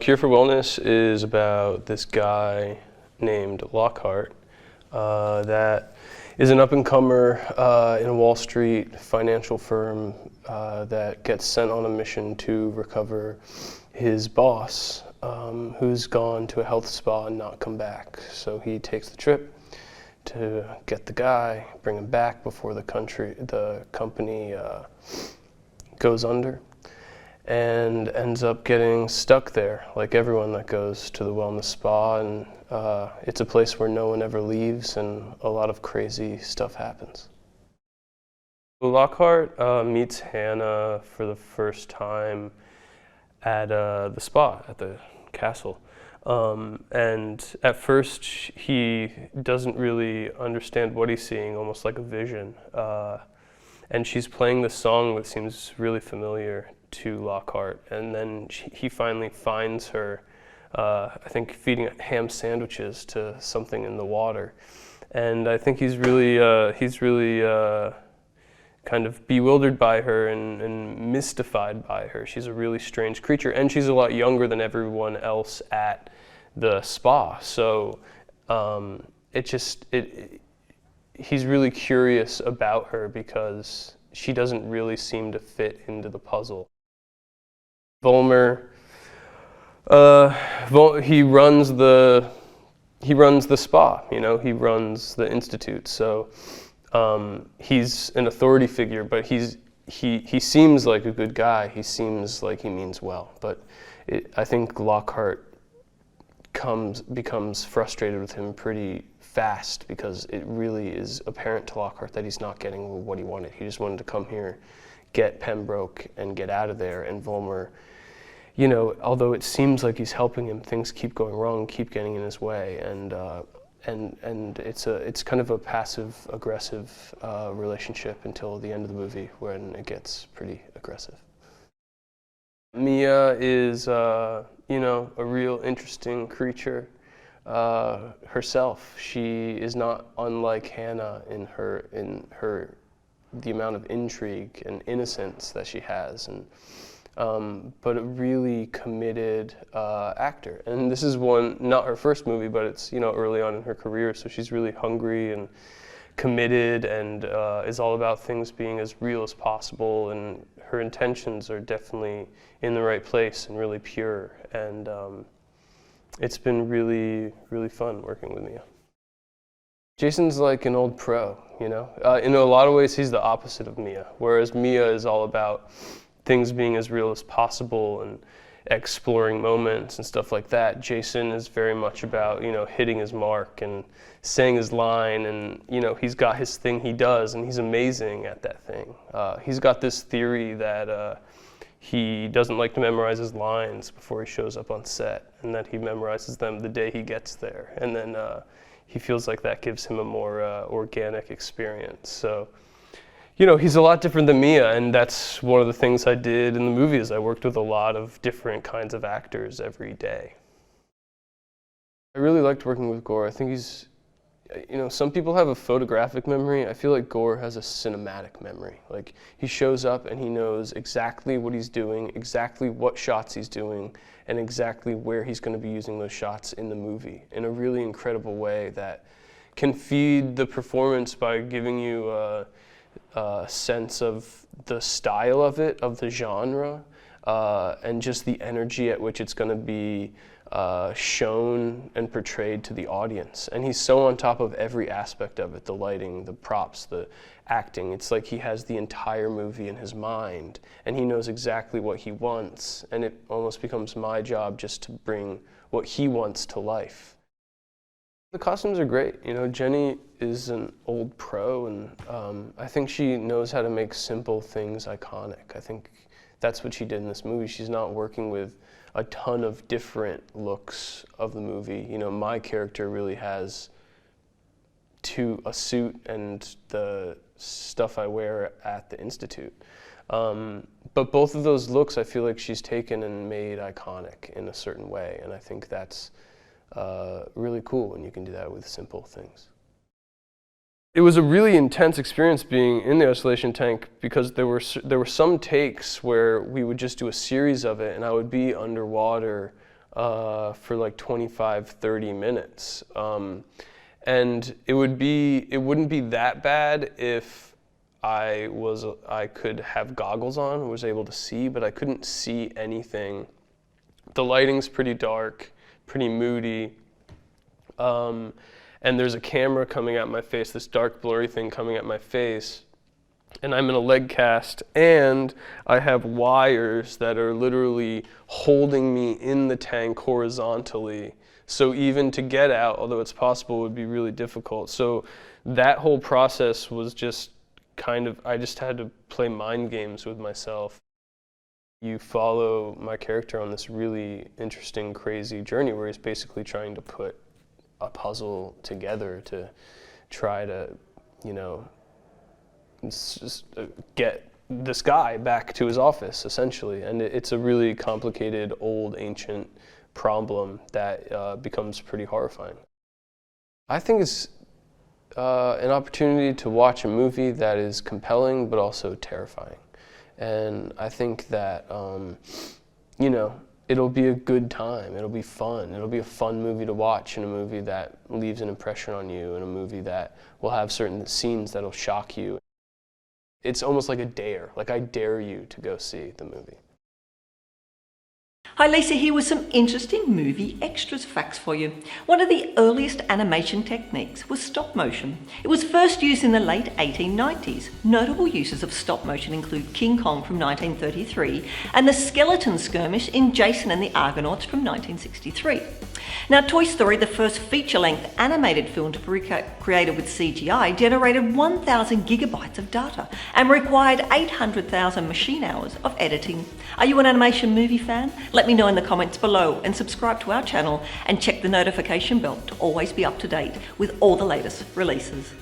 Cure for Wellness is about this guy named Lockhart that is an up-and-comer in a Wall Street financial firm that gets sent on a mission to recover his boss, who's gone to a health spa and not come back. So he takes the trip to get the guy, bring him back before the company goes under, and ends up getting stuck there, like everyone that goes to the wellness spa. And it's a place where no one ever leaves, and a lot of crazy stuff happens. Lockhart meets Hannah for the first time at the spa, at the castle. And at first he doesn't really understand what he's seeing, almost like a vision. And she's playing this song that seems really familiar to Lockhart. And then he finally finds her, I think, feeding ham sandwiches to something in the water. And I think he's really kind of bewildered by her and mystified by her. She's a really strange creature, and she's a lot younger than everyone else at the spa. So he's really curious about her because she doesn't really seem to fit into the puzzle. Bulmer, he runs the spa, you know, he runs the institute. So he's an authority figure, but he seems like a good guy. He seems like he means well. But I think Lockhart becomes frustrated with him pretty fast, because it really is apparent to Lockhart that he's not getting what he wanted. He just wanted to come here, get Pembroke, and get out of there. And Bulmer, you know, although it seems like he's helping him, things keep going wrong, keep getting in his way, and it's kind of a passive-aggressive relationship until the end of the movie, when it gets pretty aggressive. Mia is, you know, a real interesting creature herself. She is not unlike Hannah in the amount of intrigue and innocence that she has, and but a really committed actor. And this is not her first movie, but it's, you know, early on in her career, so she's really hungry and committed, and is all about things being as real as possible, and her intentions are definitely in the right place and really pure. And it's been really, really fun working with Mia. Jason's like an old pro, you know? In a lot of ways, he's the opposite of Mia, whereas Mia is all about things being as real as possible and exploring moments and stuff like that. Jason is very much about, you know, hitting his mark and saying his line, and, you know, he's got his thing he does, and he's amazing at that thing. He's got this theory that he doesn't like to memorize his lines before he shows up on set, and that he memorizes them the day he gets there. And then he feels like that gives him a more organic experience. So, you know, he's a lot different than Mia, and that's one of the things I did in the movie, is I worked with a lot of different kinds of actors every day. I really liked working with Gore. I think he's, you know, some people have a photographic memory. I feel like Gore has a cinematic memory. Like, he shows up and he knows exactly what he's doing, exactly what shots he's doing, and exactly where he's going to be using those shots in the movie in a really incredible way that can feed the performance by giving you a sense of the style of it, of the genre, and just the energy at which it's going to be shown and portrayed to the audience. And he's so on top of every aspect of it, the lighting, the props, the acting. It's like he has the entire movie in his mind, and he knows exactly what he wants, and it almost becomes my job just to bring what he wants to life. The costumes are great. You know, Jenny is an old pro, and I think she knows how to make simple things iconic. I think that's what she did in this movie. She's not working with a ton of different looks of the movie. You know, my character really has a suit and the stuff I wear at the Institute. But both of those looks, I feel like she's taken and made iconic in a certain way, and I think that's really cool when you can do that with simple things. It was a really intense experience being in the isolation tank, because there were some takes where we would just do a series of it, and I would be underwater for like 25, 30 minutes. And it wouldn't be that bad if I could have goggles on, was able to see, but I couldn't see anything. The lighting's pretty dark, pretty moody, and there's a camera coming at my face, this dark blurry thing coming at my face, and I'm in a leg cast, and I have wires that are literally holding me in the tank horizontally. So even to get out, although it's possible, would be really difficult. So that whole process was just I just had to play mind games with myself. You follow my character on this really interesting, crazy journey where he's basically trying to put a puzzle together to try to, get this guy back to his office, essentially. And it's a really complicated, old, ancient problem that becomes pretty horrifying. I think it's an opportunity to watch a movie that is compelling but also terrifying. And I think that, it'll be a good time, it'll be fun, it'll be a fun movie to watch, and a movie that leaves an impression on you, and a movie that will have certain scenes that'll shock you. It's almost like a dare, like I dare you to go see the movie. Hi Lisa, here with some interesting movie extras facts for you. One of the earliest animation techniques was stop motion. It was first used in the late 1890s. Notable uses of stop motion include King Kong from 1933 and the Skeleton Skirmish in Jason and the Argonauts from 1963. Now, Toy Story, the first feature-length animated film to be created with CGI, generated 1,000 gigabytes of data and required 800,000 machine hours of editing. Are you an animation movie fan? Let me know in the comments below, and subscribe to our channel and check the notification bell to always be up to date with all the latest releases.